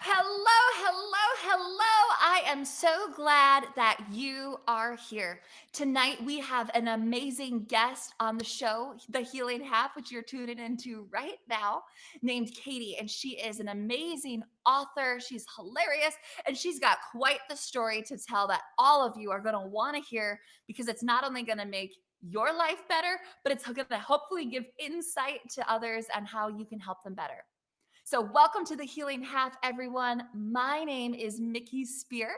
Hello, hello, hello. I am so glad that you are here. Tonight, we have an amazing guest on the show, The Healing Half, which you're tuning into right now, named Katie. And she is an amazing author. She's hilarious, and she's got quite the story to tell that all of you are going to want to hear because it's not only going to make your life better, but it's going to hopefully give insight to others on how you can help them better. So, welcome to the Healing Half, everyone. My name is Miki Speer.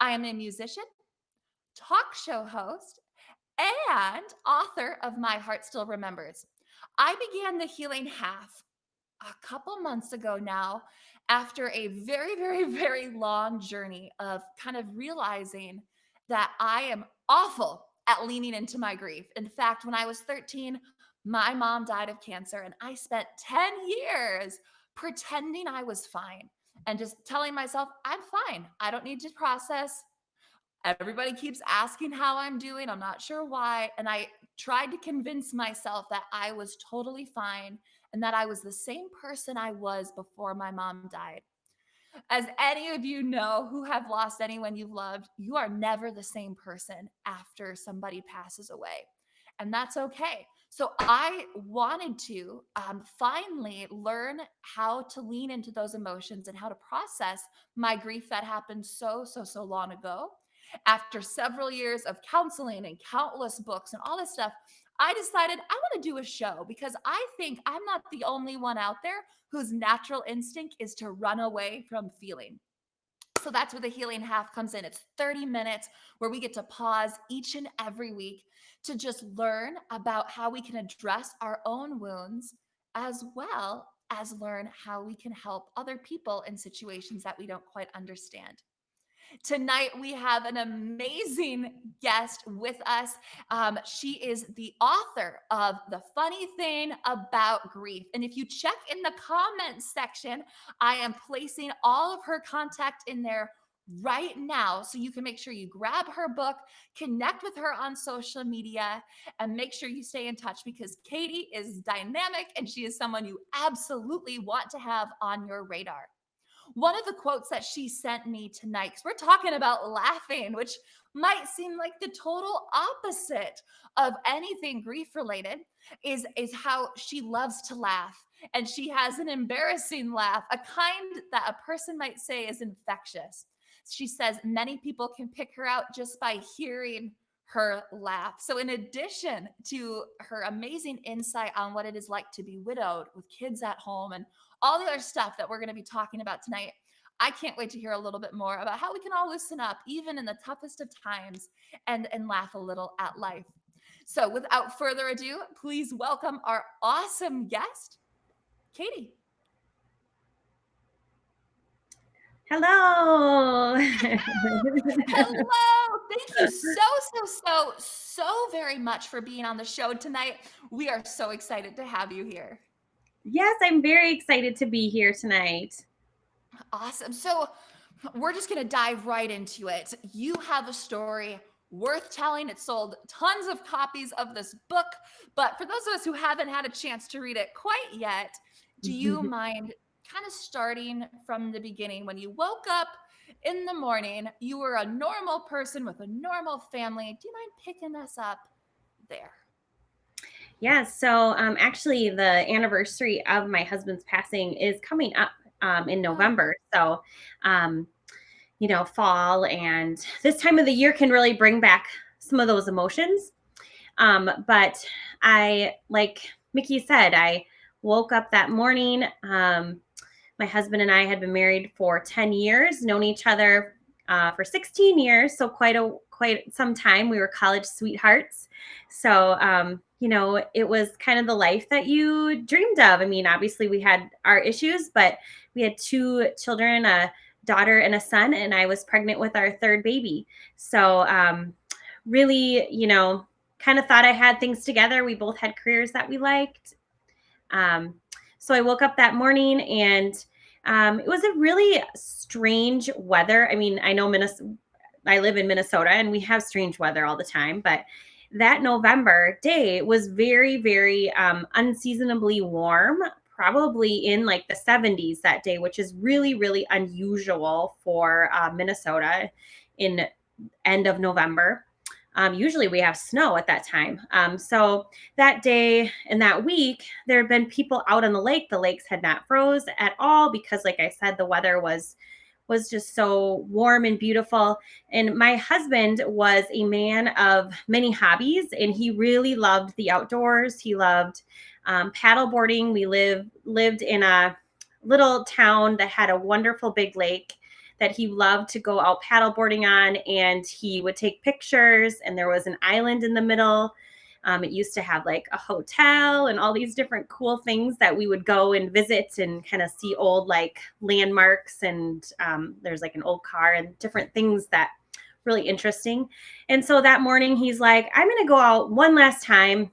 I am a musician, talk show host, and author of My Heart Still Remembers. I began the Healing Half a couple months ago now after a very, very, very long journey of kind of realizing that I am awful at leaning into my grief. In fact, when I was 13, my mom died of cancer, and I spent 10 years pretending I was fine and just telling myself, I'm fine. I don't need to process. Everybody keeps asking how I'm doing. I'm not sure why. And I tried to convince myself that I was totally fine and that I was the same person I was before my mom died. As any of you know who have lost anyone you've loved, you are never the same person after somebody passes away. And that's okay. So I wanted to finally learn how to lean into those emotions and how to process my grief that happened so long ago. After several years of counseling and countless books and all this stuff, I decided I want to do a show because I think I'm not the only one out there whose natural instinct is to run away from feeling. So that's where the Healing Half comes in. It's 30 minutes where we get to pause each and every week to just learn about how we can address our own wounds as well as learn how we can help other people in situations that we don't quite understand. Tonight, we have an amazing guest with us. She is the author of The Funny Thing About Grief. And if you check in the comments section, I am placing all of her contact in there right now so you can make sure you grab her book, connect with her on social media, and make sure you stay in touch because Katie is dynamic and she is someone you absolutely want to have on your radar. One of the quotes that she sent me tonight, because we're talking about laughing, which might seem like the total opposite of anything grief related, is how she loves to laugh. And she has an embarrassing laugh, a kind that a person might say is infectious. She says many people can pick her out just by hearing her laugh. So, in addition to her amazing insight on what it is like to be widowed with kids at home and all the other stuff that we're going to be talking about tonight, I can't wait to hear a little bit more about how we can all loosen up, even in the toughest of times, and laugh a little at life. So, without further ado, please welcome our awesome guest, Katie. Hello. Hello. Thank you so very much for being on the show tonight. We are so excited to have you here. Yes, I'm very excited to be here tonight. Awesome. So, we're just going to dive right into it. You have a story worth telling. It sold tons of copies of this book. But for those of us who haven't had a chance to read it quite yet, do you mind kind of starting from the beginning? When you woke up in the morning, you were a normal person with a normal family. Do you mind picking us up there? Yes, so actually, the anniversary of my husband's passing is coming up in Oh, November. So, um, fall and this time of the year can really bring back some of those emotions. But like Mickey said, I woke up that morning. My husband and I had been married for 10 years, known each other for 16 years, so quite some time. We were college sweethearts. So, it was kind of the life that you dreamed of. I mean, obviously we had our issues, but we had two children, a daughter and a son, and I was pregnant with our third baby. So, really, kind of thought I had things together. We both had careers that we liked. Um, so I woke up that morning and it was a really strange weather. I mean, I know Minnesota, I live in Minnesota and we have strange weather all the time, but that November day was very, very unseasonably warm, probably in like the 70s that day, which is really, really unusual for Minnesota in end of November. Usually we have snow at that time. So that day and that week, there had been people out on the lake. The lakes had not froze at all because, like I said, the weather was just so warm and beautiful. And my husband was a man of many hobbies, and he really loved the outdoors. He loved paddle boarding. We lived in a little town that had a wonderful big lake that he loved to go out paddleboarding on, and he would take pictures. And there was an island in the middle. It used to have like a hotel and all these different cool things that we would go and visit and kind of see old like landmarks. And there's like an old car and different things that really interesting. And so that morning he's like, I'm going to go out one last time.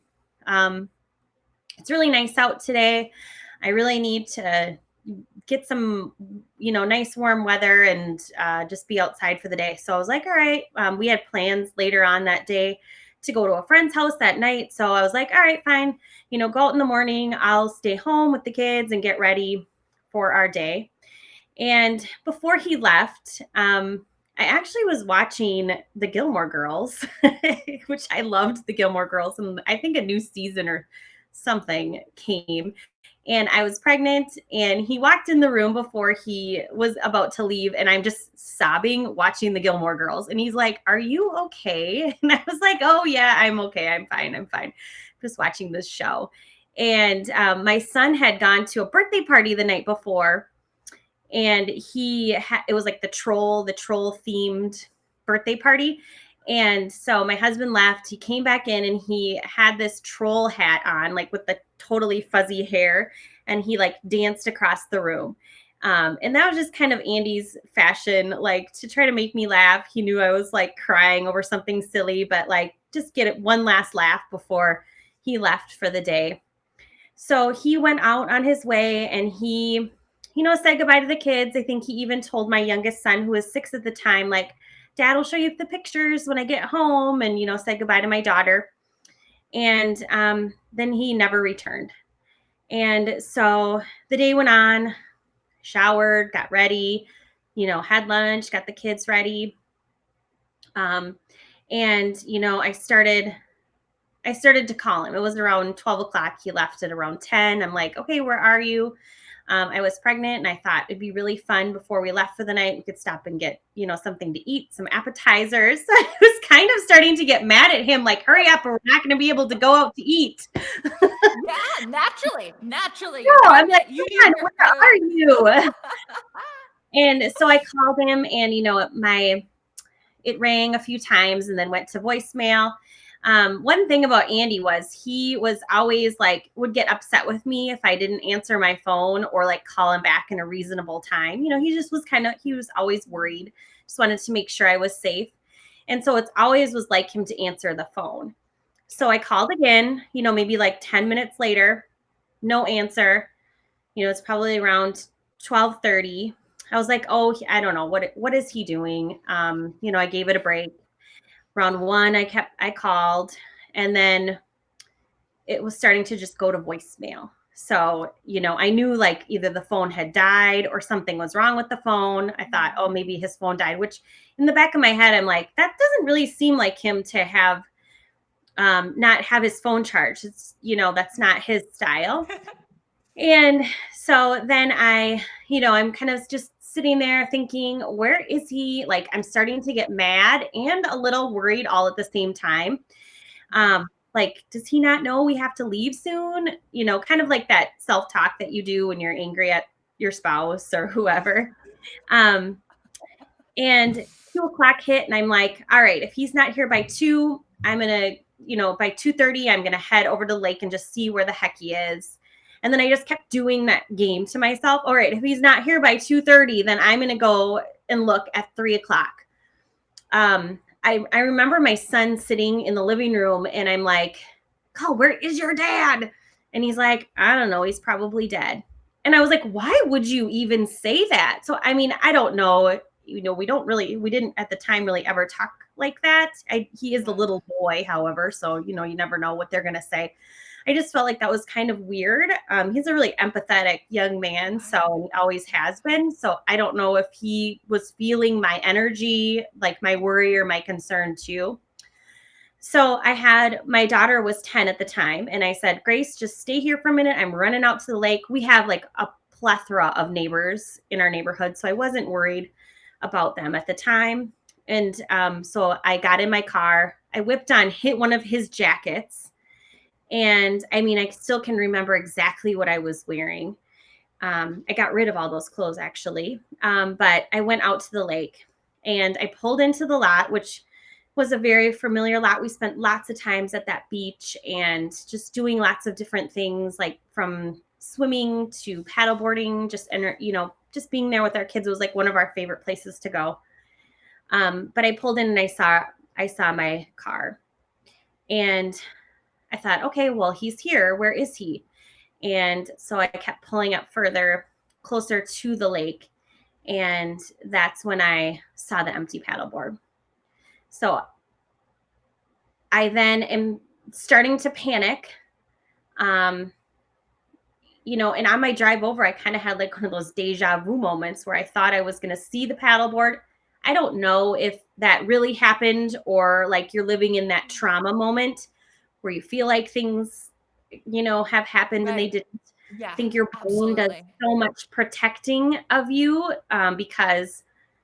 It's really nice out today. I really need to get some, nice warm weather and just be outside for the day. So I was like, all right. We had plans later on that day to go to a friend's house that night. So I was like, all right, fine. Go out in the morning. I'll stay home with the kids and get ready for our day. And before he left, I actually was watching the Gilmore Girls, which I loved the Gilmore Girls. And I think a new season or something came, and I was pregnant, and he walked in the room before he was about to leave, and I'm just sobbing watching the Gilmore Girls. And he's like, are you okay? And I was like, oh yeah, I'm okay. I'm fine. Just watching this show. And my son had gone to a birthday party the night before, and it was like the troll themed birthday party. And so my husband left, he came back in, and he had this troll hat on, like with the totally fuzzy hair, and he like danced across the room. And that was just kind of Andy's fashion, like to try to make me laugh. He knew I was like crying over something silly, but like just get it one last laugh before he left for the day. So he went out on his way, and he, said goodbye to the kids. I think he even told my youngest son, who was 6 at the time, like, Dad will show you the pictures when I get home, and, said goodbye to my daughter. And then he never returned. And so the day went on, showered, got ready, had lunch, got the kids ready. And, I started to call him. It was around 12 o'clock. He left at around 10. I'm like, okay, where are you? I was pregnant, and I thought it'd be really fun before we left for the night. We could stop and get, something to eat, some appetizers. I was kind of starting to get mad at him, like, hurry up, or we're not going to be able to go out to eat. Yeah, naturally. No, You're I'm like, pregnant. You come need on, your where are food. you? And so I called him, and, it rang a few times and then went to voicemail. One thing about Andy was he was always like, would get upset with me if I didn't answer my phone or like call him back in a reasonable time. He just was he was always worried, just wanted to make sure I was safe. And so it's always was like him to answer the phone. So I called again, maybe like 10 minutes later, no answer. It's probably around 12:30. I was like, oh, I don't know. What is he doing? I gave it a break. Round 1, I called, and then it was starting to just go to voicemail. So, I knew like either the phone had died or something was wrong with the phone. I thought, oh, maybe his phone died, which in the back of my head, I'm like, that doesn't really seem like him to have not have his phone charged. It's, that's not his style. And so then I'm kind of just sitting there thinking, where is he? Like, I'm starting to get mad and a little worried all at the same time. Like, does he not know we have to leave soon? Kind of like that self-talk that you do when you're angry at your spouse or whoever. Um, and 2 o'clock hit, and I'm like, all right, if he's not here by 2, I'm going to, by 2:30, I'm going to head over to the lake and just see where the heck he is. And then I just kept doing that game to myself. All right, if he's not here by 2:30, then I'm going to go and look at 3 o'clock. I remember my son sitting in the living room, and I'm like, Cole, where is your dad? And he's like, I don't know. He's probably dead. And I was like, why would you even say that? So, I mean, I don't know. We didn't at the time really ever talk like that. He is the little boy, however. So, you never know what they're going to say. I just felt like that was kind of weird. He's a really empathetic young man, Right. so he always has been. So I don't know if he was feeling my energy, like my worry or my concern too. So I had my daughter was 10 at the time, and I said, Grace, just stay here for a minute. I'm running out to the lake. We have like a plethora of neighbors in our neighborhood, so I wasn't worried about them at the time. And so I got in my car. I whipped on, hit one of his jackets. And I mean, I still can remember exactly what I was wearing. I got rid of all those clothes actually. But I went out to the lake and I pulled into the lot, which was a very familiar lot. We spent lots of times at that beach and just doing lots of different things, like from swimming to paddleboarding, just being there with our kids was like one of our favorite places to go. But I pulled in and I saw my car and I thought, okay, well, he's here. Where is he? And so I kept pulling up further, closer to the lake. And that's when I saw the empty paddleboard. So I then am starting to panic. Um, and on my drive over, I kind of had like one of those deja vu moments where I thought I was going to see the paddleboard. I don't know if that really happened or like you're living in that trauma moment where you feel like things, have happened and they Right. didn't. I Yeah, think your brain does absolutely. so much protecting of you because,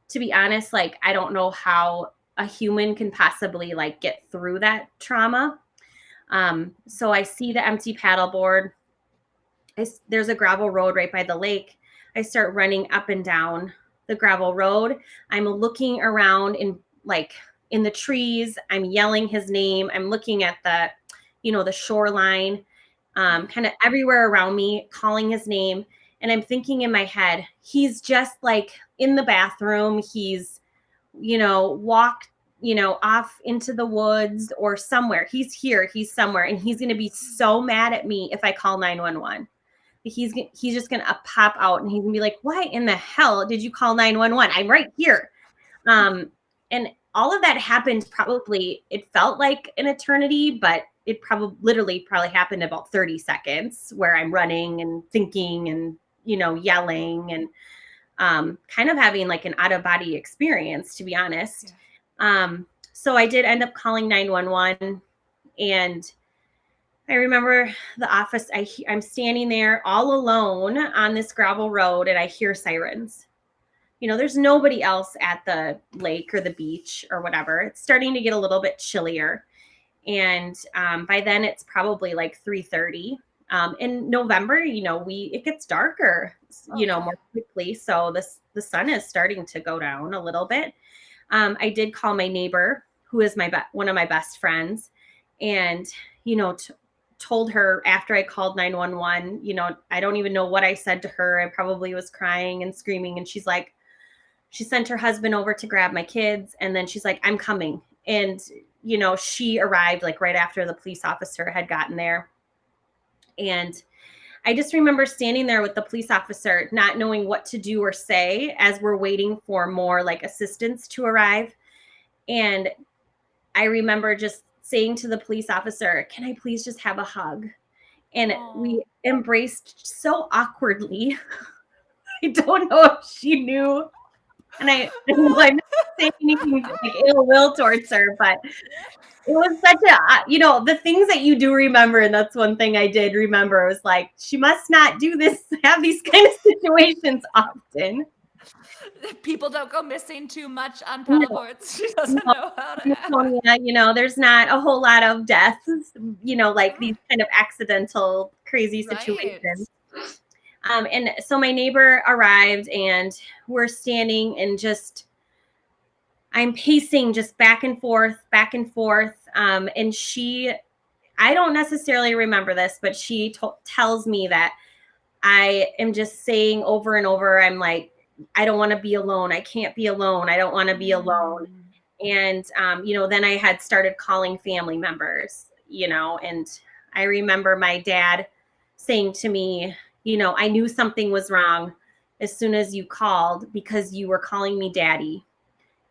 to be honest, like I don't know how a human can possibly like get through that trauma. So I see the empty paddleboard. There's a gravel road right by the lake. I start running up and down the gravel road. I'm looking around in the trees. I'm yelling his name. I'm looking at the shoreline, Yeah. kind of everywhere around me, calling his name. And I'm thinking in my head, he's just like in the bathroom. He's, walked, off into the woods or somewhere. He's here. He's somewhere. And he's going to be so mad at me if I call 911. He's just gonna pop out and he's gonna be like, "Why in the hell did you call 911? I'm right here." Um, and all of that happened probably. It felt like an eternity, but it probably happened about 30 seconds where I'm running and thinking and yelling and kind of having like an out of body experience, to be honest. Yeah. So I did end up calling 911 and I remember the office. I'm standing there all alone on this gravel road and I hear sirens. There's nobody else at the lake or the beach or whatever. It's starting to get a little bit chillier. And by then it's probably like 3:30. In November, it gets darker, Oh, yeah. more quickly. So the sun is starting to go down a little bit. I did call my neighbor, who is one of my best friends, and you know, t- told her after I called 911. I don't even know what I said to her. I probably was crying and screaming, and she's like, she sent her husband over to grab my kids, and then she's like, "I'm coming." And she arrived like right after the police officer had gotten there, and I just remember standing there with the police officer, not knowing what to do or say as we're waiting for more like assistance to arrive. And I remember just saying to the police officer, "Can I please just have a hug?" And we Oh. embraced so awkwardly. I don't know if she knew. And I know I'm not saying anything like ill will towards her, but it was such the things that you do remember. And that's one thing I did remember was like, she must not do this, have these kind of situations often. People don't go missing too much on No, paddleboards. She doesn't no, know how to in act. Laconia, there's not a whole lot of deaths, like Yeah. these kind of accidental, crazy Right. situations. And so my neighbor arrived and we're standing and just, I'm pacing just back and forth, back and forth. And I don't necessarily remember this, but she tells me that I am just saying over and over, I'm like, I don't want to be alone. I can't be alone. I don't want to be alone. Mm. And, then I had started calling family members, and I remember my dad saying to me, I knew something was wrong as soon as you called because you were calling me daddy,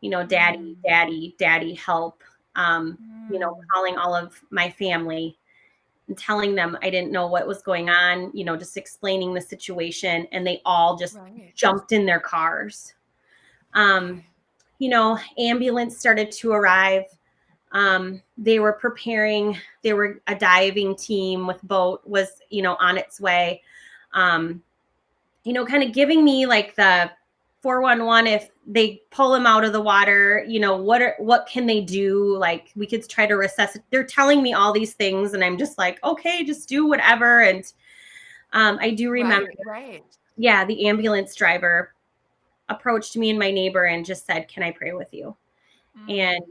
daddy, Mm. daddy, daddy, help, Mm. calling all of my family and telling them I didn't know what was going on, just explaining the situation, and they all just Right. jumped in their cars. Um, Okay. Ambulance started to arrive. They were preparing, they were a diving team with boat was, on its way. Um, kind of giving me like the 411 if they pull him out of the water, what can they do? Like we could try to resuscitate. They're telling me all these things and I'm just like, okay, just do whatever. And I do remember, Right, right. yeah, the ambulance driver approached me and my neighbor and just said, "Can I pray with you?" And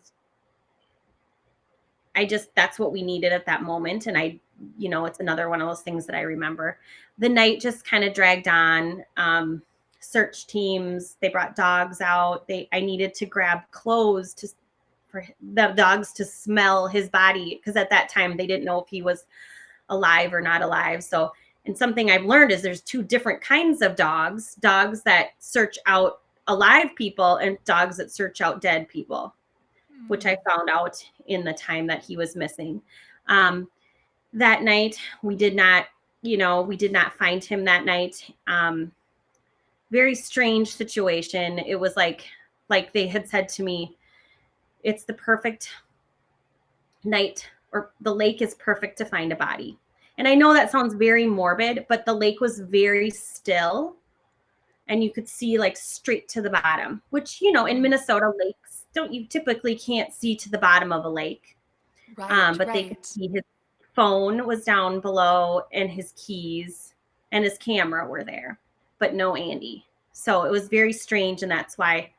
Mm. that's what we needed at that moment. And it's another one of those things that I remember. The night just kind of dragged on. Search teams, they brought dogs out. I needed to grab clothes for the dogs to smell his body, because at that time they didn't know if he was alive or not alive. So, and something I've learned is there's two different kinds of dogs that search out alive people and dogs that search out dead people, which I Mm. found out in the time that he was missing. Um, that night, we did not find him that night. Very strange situation. It was like they had said to me, it's the perfect night, or the lake is perfect to find a body. And I know that sounds very morbid, but the lake was very still and you could see like straight to the bottom, which, in Mm. Minnesota, lakes don't, you typically can't see to the bottom of a lake. Right, But they could right. see his phone was down below and his keys and his camera were there, but no Andy. So it was very strange. And that's why,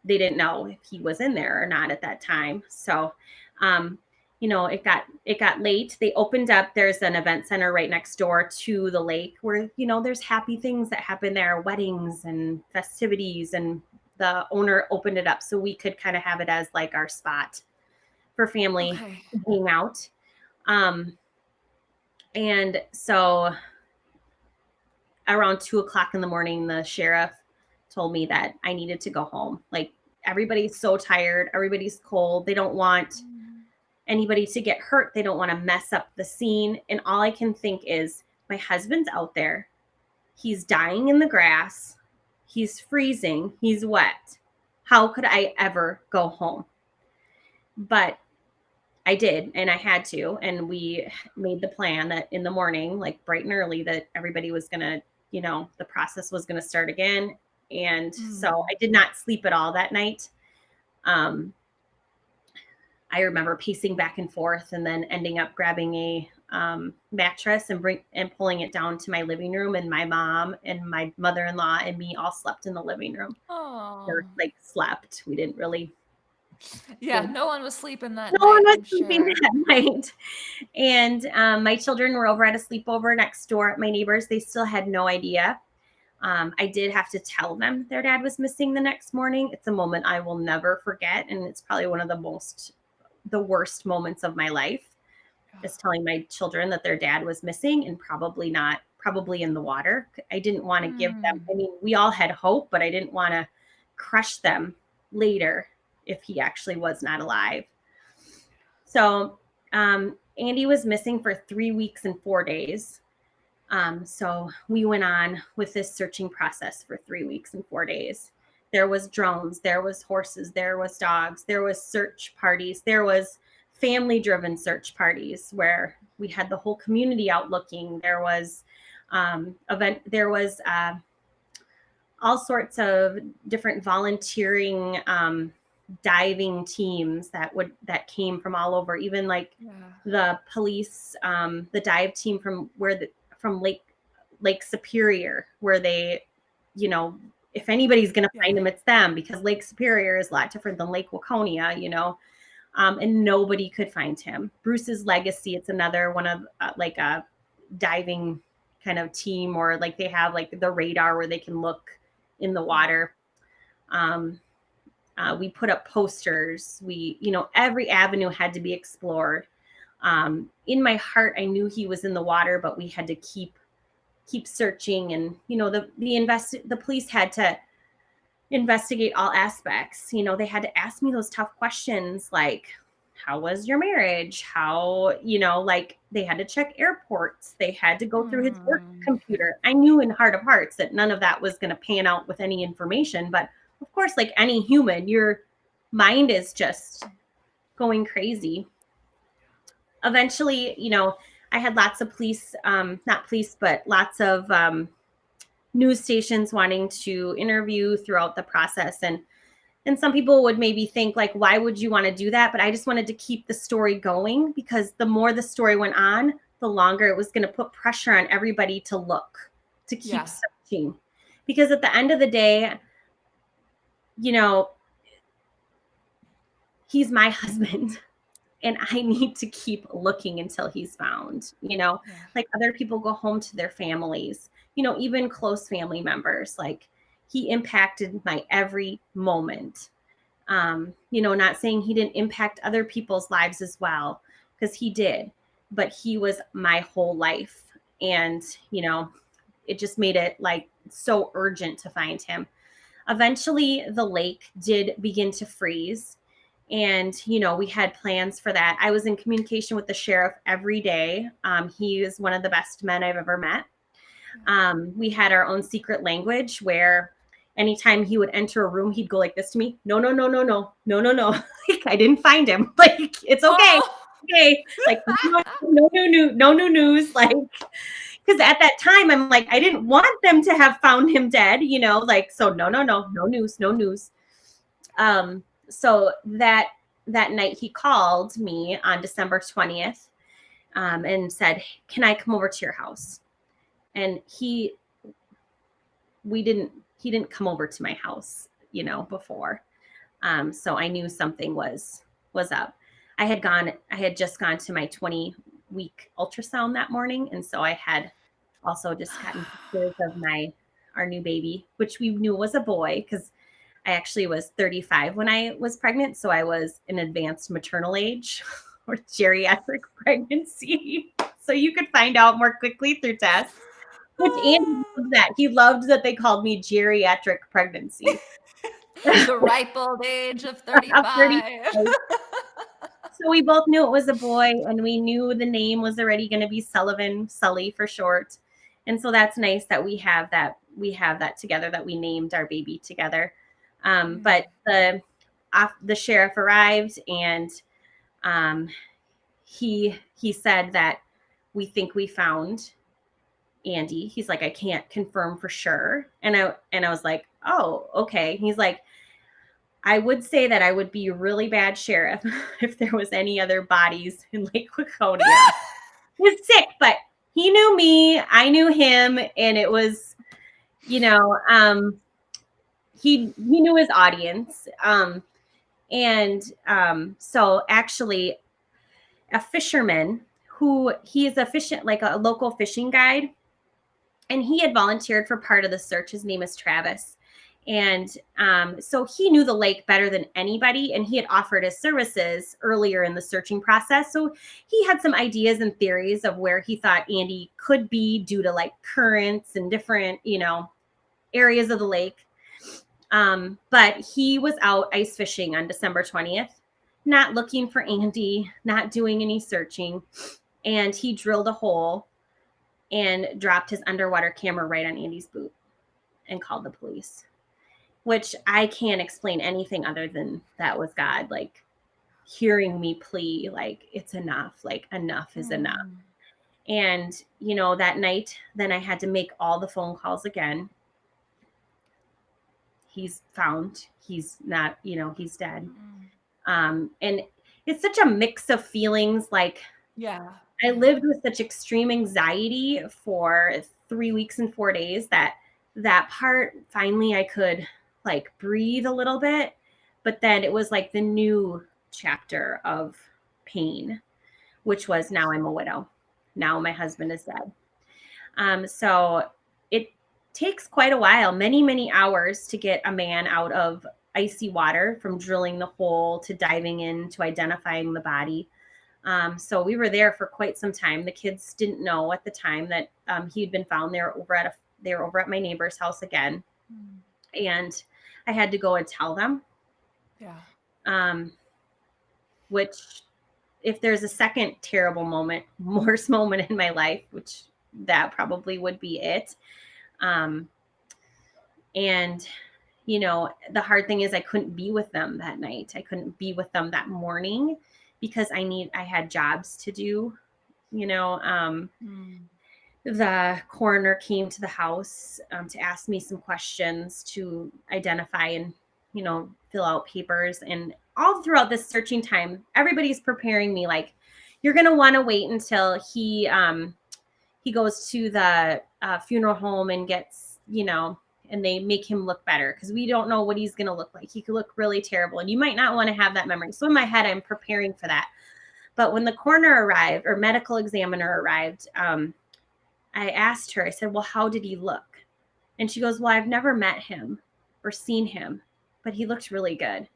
they didn't know if he was in there or not at that time. So, um, it got late. They opened up. There's an event center right next door to the lake where, there's happy things that happen there, weddings and festivities. And the owner opened it up so we could kind of have it as like our spot for family Okay. to hang out. And so around 2 o'clock in the morning, the sheriff told me that I needed to go home. Like everybody's so tired, everybody's cold. They don't want Mm. anybody to get hurt. They don't want to mess up the scene. And all I can think is my husband's out there. He's dying in the grass. He's freezing. He's wet. How could I ever go home? But I did, and I had to. And we made the plan that in the morning, like bright and early, that everybody was going to, the process was going to start again. And so Mm. I did not sleep at all that night. Um, I remember pacing back and forth and then ending up grabbing a mattress and pulling it down to my living room. And my mom and my mother-in-law and me all slept in the living room. Or Oh. like slept. We didn't really. Yeah, no one was sleeping that No one night, was I'm sleeping sure. that night. And my children were over at a sleepover next door at my neighbors. They still had no idea. I did have to tell them their dad was missing the next morning. It's a moment I will never forget. And it's probably one of the worst moments of my life, Yeah. is telling my children that their dad was missing and probably in the water. I didn't want to give them, Mm. I mean, we all had hope, but I didn't want to crush them later if he actually was not alive. So Andy was missing for 3 weeks and 4 days. So we went on with this searching process for 3 weeks and 4 days. There was drones, there was horses, there was dogs, there was search parties, there was family-driven search parties where we had the whole community out looking. There was all sorts of different volunteering diving teams that came from all over, even like Yeah. the police, the dive team from Lake Superior, where they, if anybody's going to Yeah. find them, it's them, because Lake Superior is a lot different than Lake Waconia, and nobody could find him. Bruce's Legacy, it's another one of like a diving kind of team, or like they have like the radar where they can look in the Yeah. water. Um, we put up posters. Every avenue had to be explored. In my heart, I knew he was in the water, but we had to keep searching. And the police had to investigate all aspects. They had to ask me those tough questions, like, how was your marriage? How, like they had to check airports. They had to go through his work Mm. computer. I knew in heart of hearts that none of that was going to pan out with any information. But of course, like any human, your mind is just going crazy. Eventually, I had lots of police, not police, but lots of news stations wanting to interview throughout the process. And some people would maybe think like, why would you want to do that? But I just wanted to keep the story going, because the more the story went on, the longer it was going to put pressure on everybody to look, to keep Yeah. searching. Because at the end of the day, you know, he's my husband and I need to keep looking until he's found, Yeah. like other people go home to their families, even close family members. Like he impacted my every moment. Not saying he didn't impact other people's lives as well, because he did, but he was my whole life. And, it just made it like so urgent to find him. Eventually, the lake did begin to freeze. And, we had plans for that. I was in communication with the sheriff every day. He is one of the best men I've ever met. We had our own secret language where anytime he would enter a room, he'd go like this to me. No, no, no, no, no, no, no, no. Like I didn't find him. Like, it's okay. Oh. Okay. Like, no, no, no, no, no, no news. Like, because at that time, I'm like, I didn't want them to have found him dead, like, so no, no, no, no news, no news. So that night he called me on December 20th, and said, can I come over to your house? And he didn't come over to my house, before. So I knew something was up. I had just gone to my 20-week ultrasound that morning. And so I had also just gotten pictures of our new baby, which we knew was a boy, because I actually was 35 when I was pregnant. So I was an advanced maternal age or geriatric pregnancy. So you could find out more quickly through tests. Which Andy loved that. He loved that they called me geriatric pregnancy. The ripe old age of I'm 35. 35. So we both knew it was a boy, and we knew the name was already going to be Sullivan, Sully for short. And so that's nice that we have that together, that we named our baby together. But the sheriff arrived, and he said that we think we found Andy. He's like, I can't confirm for sure. And I was like, oh, okay. He's like, I would say that I would be a really bad sheriff if there was any other bodies in Lake Waconia. He's sick, but he knew me, I knew him, and it was, he knew his audience. So actually a fisherman who he is a like a local fishing guide, and he had volunteered for part of the search. His name is Travis. And so he knew the lake better than anybody, and he had offered his services earlier in the searching process. So he had some ideas and theories of where he thought Andy could be due to like currents and different, areas of the lake. But he was out ice fishing on December 20th, not looking for Andy, not doing any searching. And he drilled a hole and dropped his underwater camera right on Andy's boot and called the police, which I can't explain anything other than that was God, like hearing me plea, like, it's enough, like enough is enough. And, that night, then I had to make all the phone calls again. He's found, he's not, he's dead. And it's such a mix of feelings. Like, Yeah. I lived with such extreme anxiety for 3 weeks and 4 days that part finally I could like breathe a little bit. But then it was like the new chapter of pain, which was now I'm a widow. Now my husband is dead. So it takes quite a while, many, many hours to get a man out of icy water, from drilling the hole to diving in to identifying the body. So we were there for quite some time. The kids didn't know at the time that he'd been found. They were over at my neighbor's house again, and I had to go and tell them. Yeah. Which if there's a second terrible moment, worst moment in my life, which that probably would be it. Um, and the hard thing is I couldn't be with them that night. I couldn't be with them that morning because I had jobs to do. You know, Mm. the coroner came to the house to ask me some questions to identify and fill out papers. And all throughout this searching time, everybody's preparing me like, you're going to want to wait until he goes to the funeral home and gets, and they make him look better because we don't know what he's going to look like. He could look really terrible and you might not want to have that memory. So in my head, I'm preparing for that. But when the coroner arrived or medical examiner arrived, I asked her, I said, well, how did he look? And she goes, well, I've never met him or seen him, but he looked really good.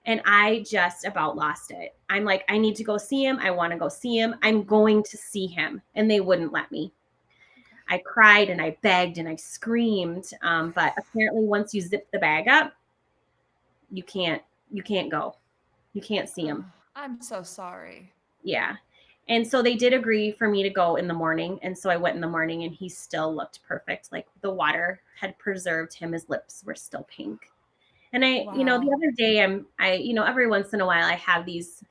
And I just about lost it. I'm like, I need to go see him. I want to go see him. I'm going to see him. And they wouldn't let me. I cried and I begged and I screamed. But apparently once you zip the bag up, you can't go. You can't see him. Oh, I'm so sorry. Yeah. And so they did agree for me to go in the morning. And so I went in the morning and he still looked perfect. Like the water had preserved him. His lips were still pink. And the Wow. other day every once in a while I have these,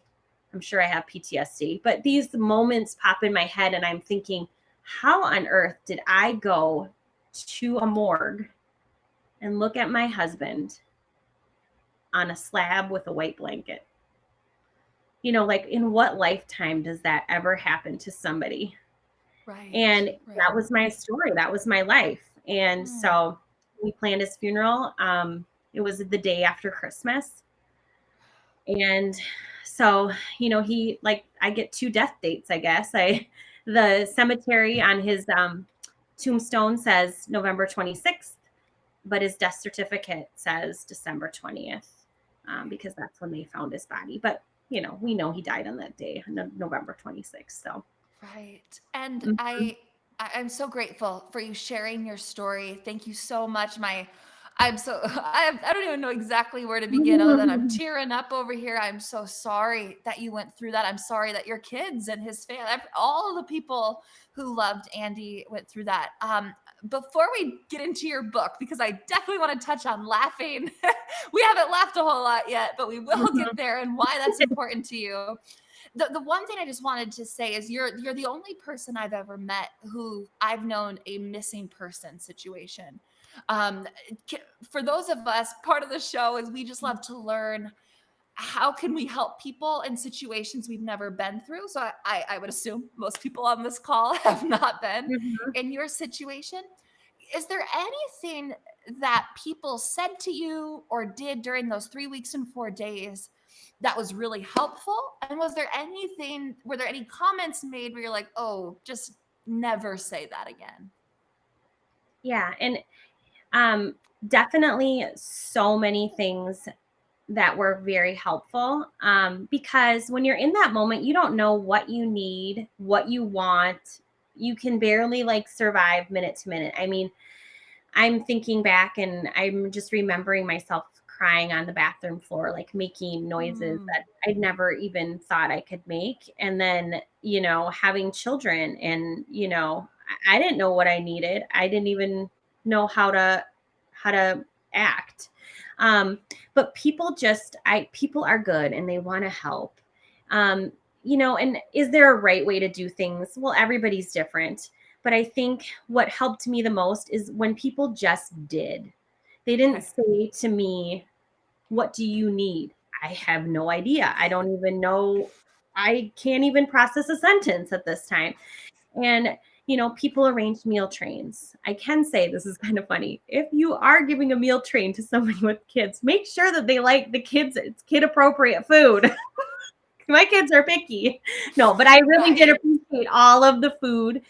I'm sure I have PTSD, but these moments pop in my head and I'm thinking, how on earth did I go to a morgue and look at my husband on a slab with a white blanket? Like in what lifetime does that ever happen to somebody? Right. And Right. that was my story. That was my life. And Mm. so we planned his funeral. It was the day after Christmas. And so, he like I get two death dates, I guess. The cemetery on his tombstone says November 26th, but his death certificate says December 20th, because that's when they found his body. But we know he died on that day, November 26th. So Right. And mhm. I'm so grateful for you sharing your story. Thank you so much. I'm so I don't even know exactly where to begin other than I'm tearing up over here. I'm so sorry that you went through that. I'm sorry that your kids and his family, all of the people who loved Andy went through that. Before we get into your book, because I definitely want to touch on laughing. We haven't laughed a whole lot yet, but we will get there and why that's important to you. The one thing I just wanted to say is you're the only person I've ever met who I've known a missing person situation. Um, for those of us, part of the show is we just love to learn how can we help people in situations we've never been through. So I would assume most people on this call have not been Mhm. in your situation. Is there anything that people said to you or did during those 3 weeks and 4 days that was really helpful? And were there any comments made where you're like, oh, just never say that again? Yeah, and um, definitely so many things that were very helpful, because when you're in that moment, you don't know what you need, what you want. You can barely like survive minute to minute. I mean, I'm thinking back and I'm just remembering myself crying on the bathroom floor, like making noises Mm, that I'd never even thought I could make. And then, having children and, I didn't know what I needed. I didn't even know how to act. Um, but people are good and they want to help. Um, and is there a right way to do things? Well, everybody's different. But I think what helped me the most is when people just did. They didn't okay. say to me, what do you need? I have no idea. I don't even know. I can't even process a sentence at this time. And, people arrange meal trains. I can say this is kind of funny. If you are giving a meal train to somebody with kids, make sure that they like the kids, it's kid appropriate food. My kids are picky. No, but I really did Right. appreciate all of the food.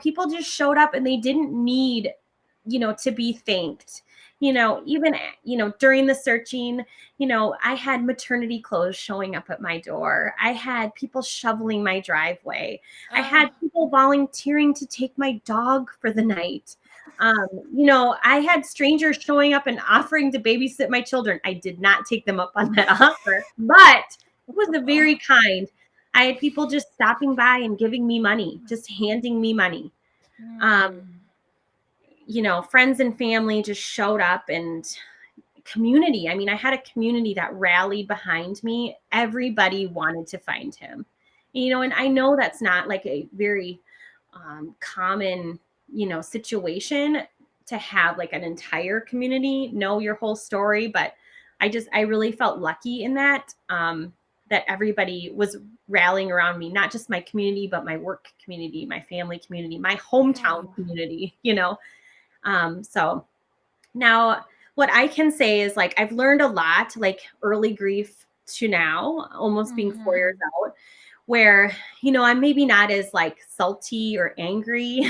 People just showed up and they didn't need, to be thanked. Even, during the searching, I had maternity clothes showing up at my door. I had people shoveling my driveway. I had Oh, people volunteering to take my dog for the night. I had strangers showing up and offering to babysit my children. I did not take them up on that offer, but It was a very kind. I had people just stopping by and giving me money, just handing me money. Um, Mm. Friends and family just showed up, and community. I mean, I had a community that rallied behind me. Everybody wanted to find him. And I know that's not like a very common, situation to have like an entire community know your whole story, but I really felt lucky in that that everybody was rallying around me, not just my community, but my work community, my family community, my hometown Yeah. community. So now, what I can say is like I've learned a lot, like early grief to now, almost being 4 years Mhm. out, where, I'm maybe not as like salty or angry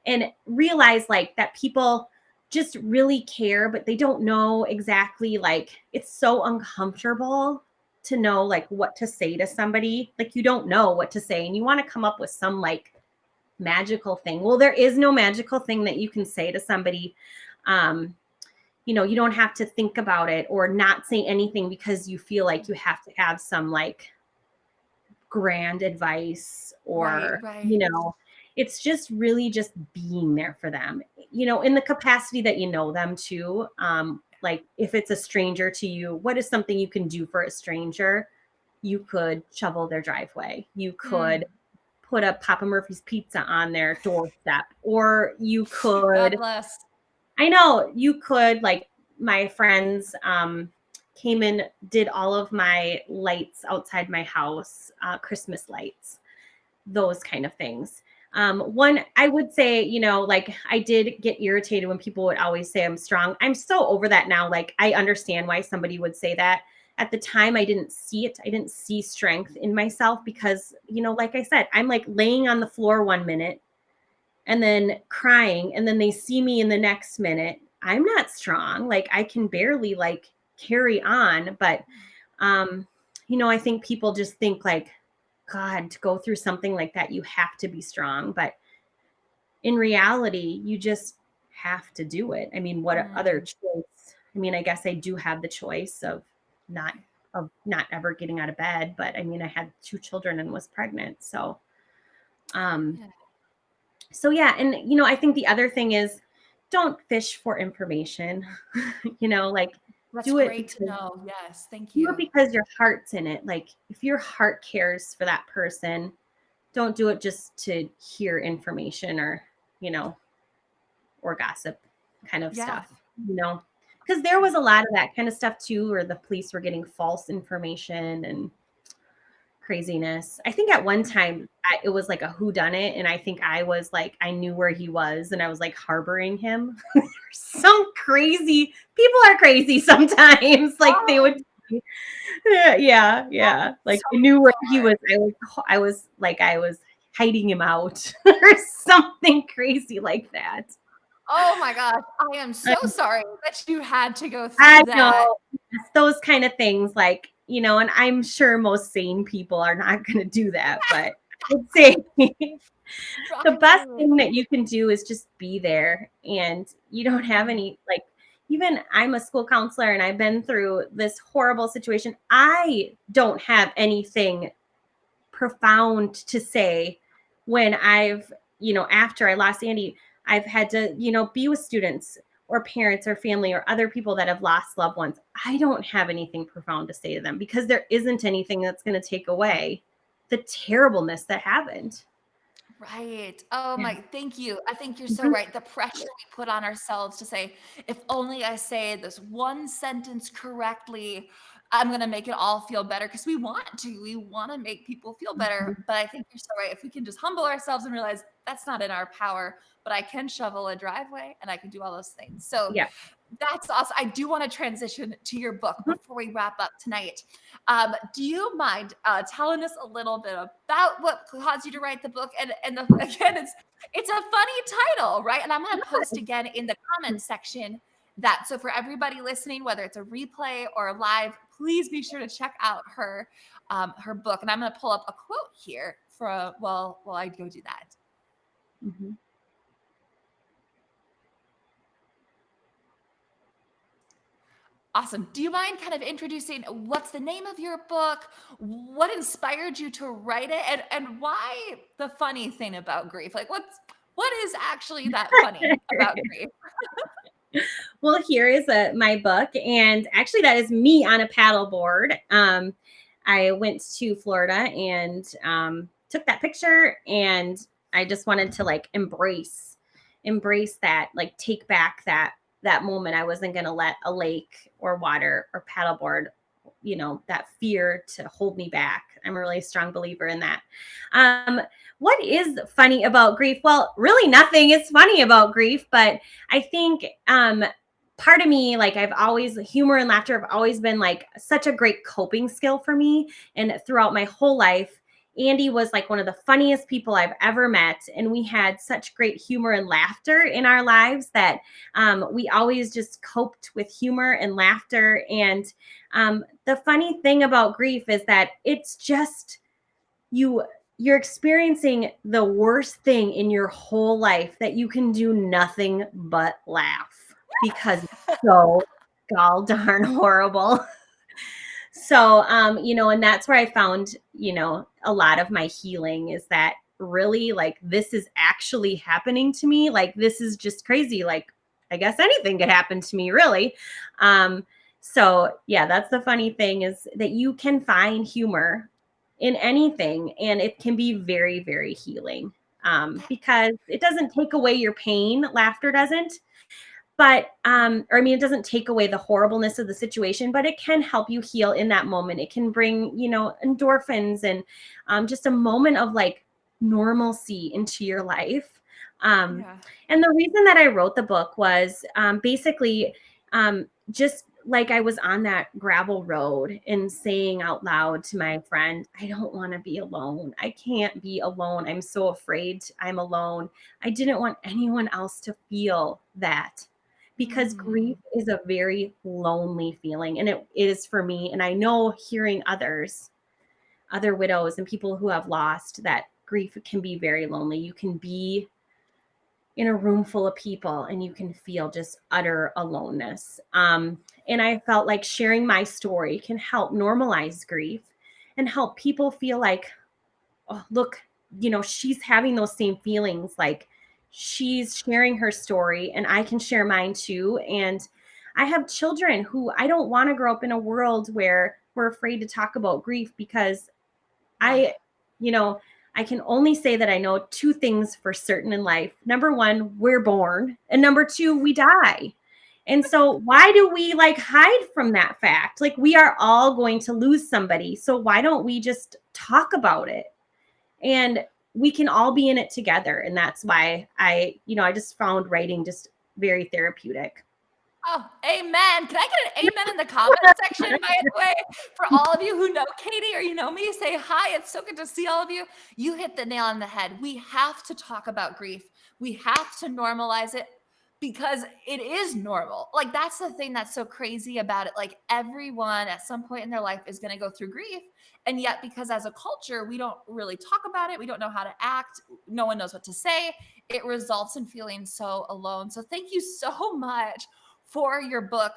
and realize like that people just really care, but they don't know exactly like it's so uncomfortable to know like what to say to somebody. Like you don't know what to say and you want to come up with some like magical thing. Well, there is no magical thing that you can say to somebody. Um, you don't have to think about it or not say anything because you feel like you have to have some like grand advice Right, or, right. it's just really just being there for them, in the capacity that you know them too. Like if it's a stranger to you, what is something you can do for a stranger? You could shovel their driveway. You could Mm. put a Papa Murphy's pizza on their doorstep, or you could God bless. I know you could like my friends came in, did all of my lights outside my house, Christmas lights, those kind of things. One, I would say, like I did get irritated when people would always say I'm strong. I'm so over that now. Like I understand why somebody would say that. At the time, I didn't see it. I didn't see strength in myself because, like I said, I'm like laying on the floor 1 minute and then crying, and then they see me in the next minute. I'm not strong. Like I can barely like carry on, but um I think people just think like, god, to go through something like that you have to be strong, but in reality you just have to do it. I mean, what other Mm. choice? I mean, I guess I do have the choice not of not ever getting out of bed, but I mean, I had 2 children and was pregnant, um Yeah. so yeah, and I think the other thing is don't fish for information. Like That's do it great to because know. Yes, thank do it you. because your heart's in it. Like if your heart cares for that person, don't do it just to hear information you know, or gossip kind of Yeah. stuff, you know. Because there was a lot of that kind of stuff too, where the police were getting false information and craziness. I think at one time it was like a who done it, and I think I was like I knew where he was, and I was like harboring him. Some crazy people are crazy sometimes. Like they would, Oh, yeah, yeah, yeah. Like so I knew where he bizarre. was. I was like I was hiding him out or something crazy like that. Oh my gosh, I am so sorry that you had to go I through that. know. It's those kind of things, like, and I'm sure most sane people are not gonna do that, but I would say the best Right. thing that you can do is just be there, and you don't have Mhm. any like, even I'm a school counselor and I've been through this horrible situation. I don't have anything profound to say when after I lost Andy, I've had to, be with students or parents or family or other people that have lost loved ones. I don't have anything profound to say to them because there isn't anything that's going to take away the terribleness that happened. Right. Oh Yeah. my, thank you. I think you're so Mhm. right. The pressure we put on ourselves to say, if only I say this one sentence correctly, I'm going to make it all feel better because we want to. We want to make people feel better. Mhm. But I think you're so right. If we can just humble ourselves and realize that's not in our power, but I can shovel a driveway and I can do all those things. So Yeah. that's awesome. I do want to transition to your book Mhm. before we wrap up tonight. Do you mind telling us a little bit about what caused you to write the book? And again, it's a funny title, right? And I'm going to post again in the comments section that so for everybody listening, whether it's a replay or a live, please be sure to check out her book. And I'm going to pull up a quote here for while I go do that. Mhm. Awesome. Do you mind kind of introducing what's the name of your book? What inspired you to write it? And why the funny thing about grief? Like what is actually that funny about grief? Well, here is my book, and actually, that is me on a paddleboard. I went to Florida and took that picture, and I just wanted to like embrace that, like take back that moment. I wasn't going to let a lake or water or paddleboard, that fear to hold me back. I'm a really strong believer in that. Um, what is funny about grief? Well, really nothing is funny about grief, but I think part of me, like I've always, humor and laughter have always been like such a great coping skill for me. And throughout my whole life, Andy was like one of the funniest people I've ever met. And we had such great humor and laughter in our lives that we always just coped with humor and laughter. And the funny thing about grief is that it's just you you're experiencing the worst thing in your whole life that you can do nothing but laugh because it's so gall darn horrible. So, and that's where I found, a lot of my healing is that really like this is actually happening to me. Like this is just crazy. Like I guess anything could happen to me, really. So yeah, that's the funny thing is that you can find humor in anything, and it can be very, very healing. Because it doesn't take away your pain. Laughter doesn't, but or I mean, it doesn't take away the horribleness of the situation, but it can help you heal in that moment. It can bring, endorphins and just a moment of like normalcy into your life. um, Yeah. and the reason that I wrote the book was basically just like I was on that gravel road and saying out loud to my friend, I don't want to be alone. I can't be alone. I'm so afraid I'm alone. I didn't want anyone else to feel that, because grief Mm. is a very lonely feeling, and it is for me. And I know hearing other widows and people who have lost, that grief can be very lonely. You can be in a room full of people and you can feel just utter aloneness. And I felt like sharing my story can help normalize grief and help people feel like, oh, look, she's having those same feelings. Like she's sharing her story and I can share mine too. And I have children who I don't want to grow up in a world where we're afraid to talk about grief, because Yeah. I, you know, I can only say that I know two things for certain in life. Number one, we're born. And number two, we die. And so why do we like hide from that fact? Like we are all going to lose somebody. So why don't we just talk about it? And we can all be in it together. And that's why I just found writing just very therapeutic. Oh, amen. Can I get an amen in the comment section, by the way? For all of you who know Katie or you know me, say hi. It's so good to see all of you. You hit the nail on the head. We have to talk about grief. We have to normalize it because it is normal. Like, that's the thing that's so crazy about it. Like, everyone at some point in their life is going to go through grief. And yet, because as a culture, we don't really talk about it, we don't know how to act, no one knows what to say. It results in feeling so alone. So, thank you so much for your book,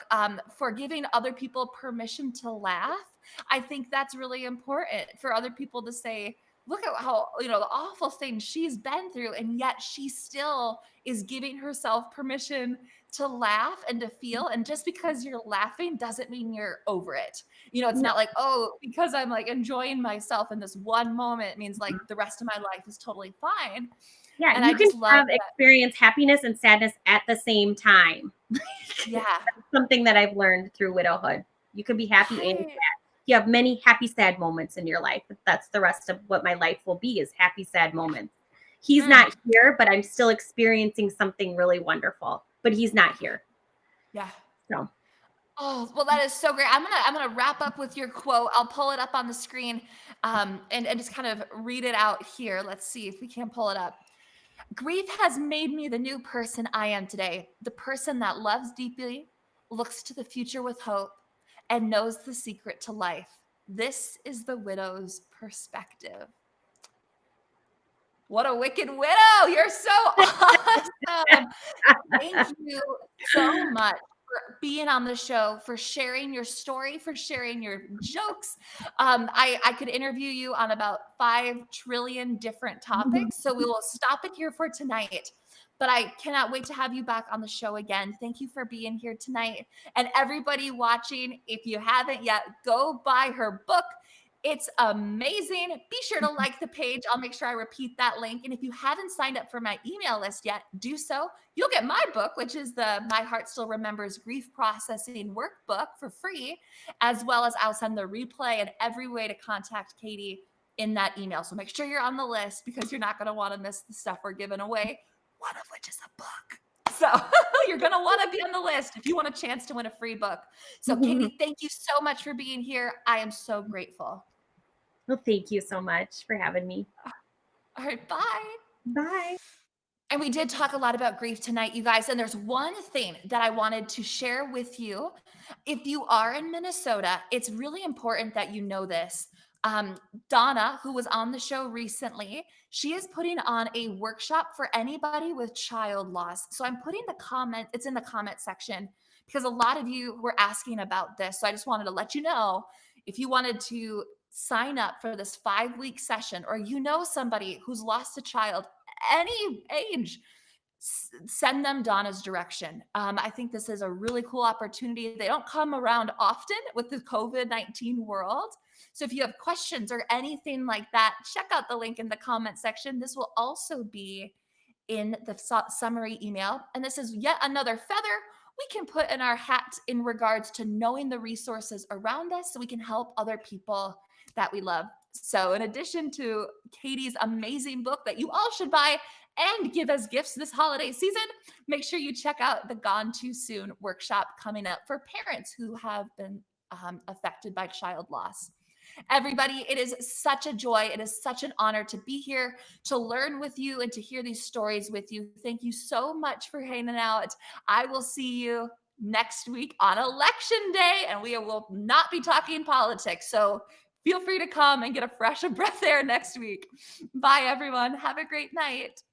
for giving other people permission to laugh. I think that's really important for other people to say, look at how, the awful things she's been through. And yet she still is giving herself permission to laugh and to feel. And just because you're laughing doesn't mean you're over it. It's No, not like, oh, because I'm like enjoying myself in this one moment means like the rest of my life is totally fine. yeah, And I you can just love have that. experience happiness and sadness at the same time. Yeah. Something that I've learned through widowhood. You can be happy and Right. sad. You have many happy, sad moments in your life. That's the rest of what my life will be, is happy, sad moments. He's Mm. not here, but I'm still experiencing something really wonderful. But he's not here. Yeah. So Oh, well, that is so great. I'm gonna wrap up with your quote. I'll pull it up on the screen, and just kind of read it out here. Let's see if we can pull it up. Grief has made me the new person I am today, the person that loves deeply, looks to the future with hope, and knows the secret to life. This is the widow's perspective. What a wicked widow! You're so awesome. Thank you so much being on the show, for sharing your story, for sharing your jokes. I could interview you on about 5 trillion different topics. So we will stop it here for tonight. But I cannot wait to have you back on the show again. Thank you for being here tonight. And everybody watching, if you haven't yet, go buy her book. It's amazing. Be sure to like the page. I'll make sure I repeat that link. And if you haven't signed up for my email list yet, do so. You'll get my book, which is the My Heart Still Remembers Grief Processing Workbook for free, as well as I'll send the replay and every way to contact Katie in that email. So make sure you're on the list because you're not going to want to miss the stuff we're giving away, one of which is a book. So you're going to want to be on the list if you want a chance to win a free book. So, Katie, thank you so much for being here. I am so grateful. Well, thank you so much for having me. All right, bye. Bye. And we did talk a lot about grief tonight, you guys. And there's one thing that I wanted to share with you. If you are in Minnesota, it's really important that you know this. Donna, who was on the show recently, she is putting on a workshop for anybody with child loss. So I'm putting it's in the comment section because a lot of you were asking about this. So I just wanted to let you know if you wanted to sign up for this 5-week session, or you know somebody who's lost a child any age, send them Donna's direction. I think this is a really cool opportunity. They don't come around often with the COVID-19 world. So if you have questions or anything like that, check out the link in the comment section. This will also be in the summary email. And this is yet another feather we can put in our hat in regards to knowing the resources around us so we can help other people that we love. So, in addition to Katie's amazing book that you all should buy and give as gifts this holiday season, make sure you check out the Gone Too Soon workshop coming up for parents who have been affected by child loss. Everybody, it is such a joy. It is such an honor to be here, to learn with you, and to hear these stories with you. Thank you so much for hanging out. I will see you next week on election day, and we will not be talking politics. So feel free to come and get a fresh of breath air next week. Bye, everyone. Have a great night.